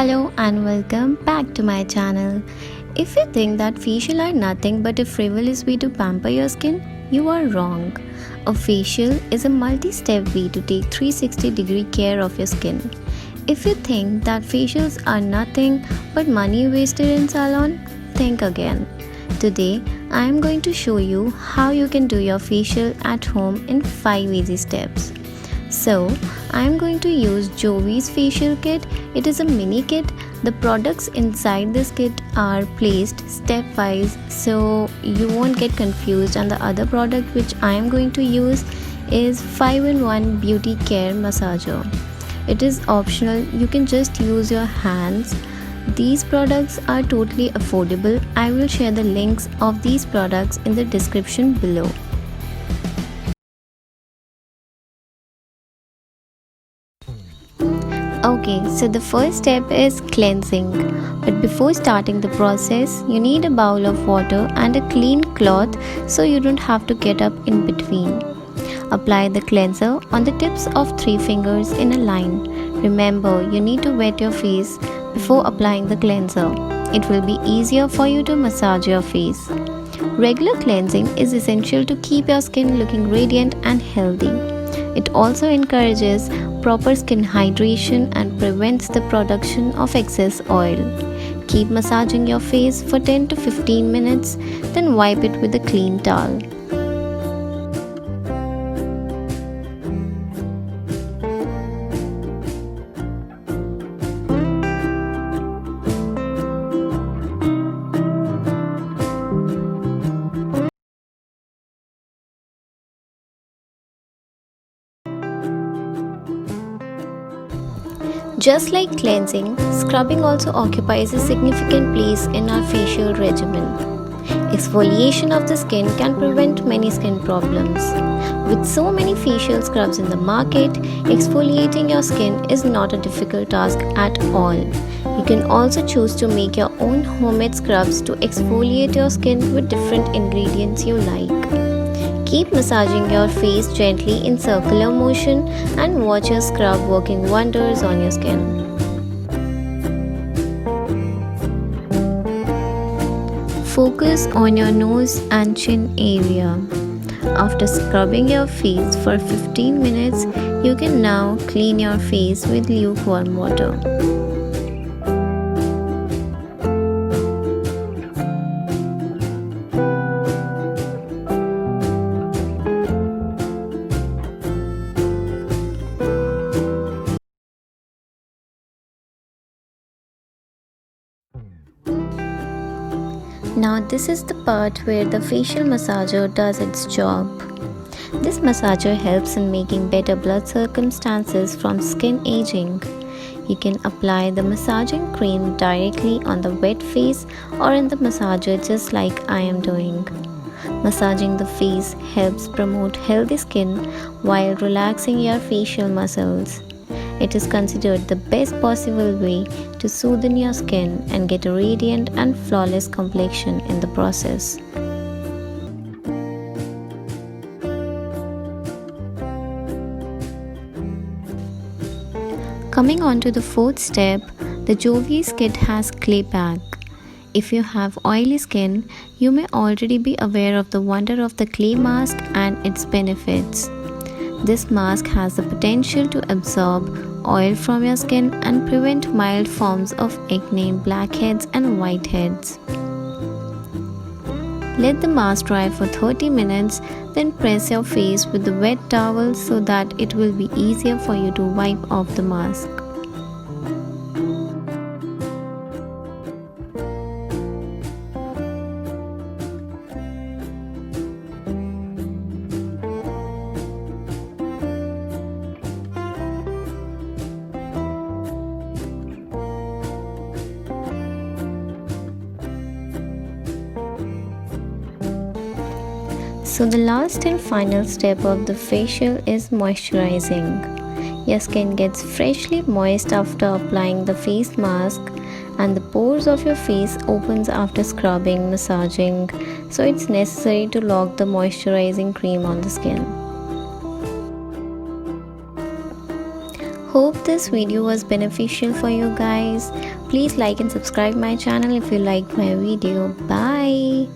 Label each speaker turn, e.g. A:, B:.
A: Hello and welcome back to my channel. If you think that facial are nothing but a frivolous way to pamper your skin, you are wrong. A facial is a multi-step way to take 360-degree care of your skin. If you think that facials are nothing but money wasted in salon, think again. Today, I am going to show you how you can do your facial at home in 5 easy steps. So, I am going to use Jovi's facial kit. It is a mini kit. The products inside this kit are placed stepwise so you won't get confused, and the other product which I am going to use is 5-in-1 beauty care massager. It is optional, you can just use your hands. These products are totally affordable. I will share the links of these products in the description below. Okay, so the first step is cleansing. But before starting the process, you need a bowl of water and a clean cloth so you don't have to get up in between. Apply the cleanser on the tips of 3 fingers in a line. Remember, you need to wet your face before applying the cleanser. It will be easier for you to massage your face. Regular cleansing is essential to keep your skin looking radiant and healthy. It also encourages proper skin hydration and prevents the production of excess oil. Keep massaging your face for 10 to 15 minutes, then wipe it with a clean towel. Just like cleansing, scrubbing also occupies a significant place in our facial regimen. Exfoliation of the skin can prevent many skin problems. With so many facial scrubs in the market, exfoliating your skin is not a difficult task at all. You can also choose to make your own homemade scrubs to exfoliate your skin with different ingredients you like. Keep massaging your face gently in circular motion and watch your scrub working wonders on your skin. Focus on your nose and chin area. After scrubbing your face for 15 minutes, you can now clean your face with lukewarm water. Now this is the part where the facial massager does its job. This massager helps in making better blood circumstances from skin aging. You can apply the massaging cream directly on the wet face or in the massager just like I am doing. Massaging the face helps promote healthy skin while relaxing your facial muscles. It is considered the best possible way to soothe your skin and get a radiant and flawless complexion in the process. Coming on to the fourth step, the Jovi's kit has clay pack. If you have oily skin, you may already be aware of the wonder of the clay mask and its benefits. This mask has the potential to absorb oil from your skin and prevent mild forms of acne, blackheads and whiteheads. Let the mask dry for 30 minutes, then press your face with the wet towel so that it will be easier for you to wipe off the mask. So the last and final step of the facial is moisturizing. Your skin gets freshly moist after applying the face mask, and the pores of your face opens after scrubbing, massaging, so it's necessary to lock the moisturizing cream on the skin. Hope this video was beneficial for you guys. Please like and subscribe my channel if you liked my video. Bye.